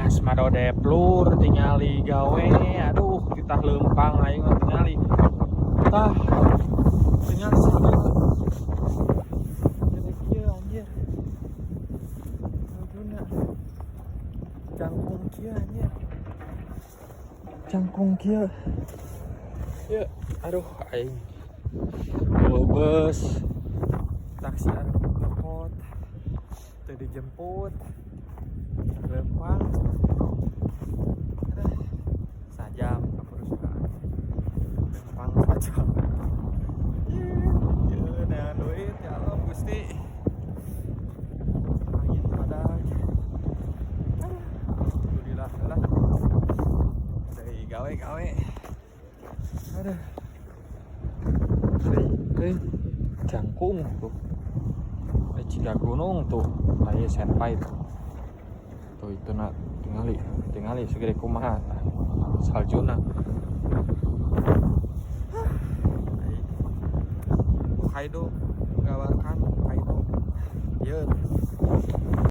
Semadode plur tingali gawe. Aduh, kita lempang aing tingali. Tah. Tingali sadar. Jadi kieu anjir. Aduhna. Cangkung kieu anjir. Cangkung kieu. Ya, aduh aing. Bus. Taksi anu ngekot. Teu dijemput. Lempang sajam ke perusahaan lempang sajam ya nean duit ya Allah Gusti angin padag alhamdulillah lah dari gawe aduh dari jangkung tuh Ciga gunung tuh kayak senpai tuh itu nak tingali segede kumaha saljuna Hokkaido nggawarkan Hokkaido yeun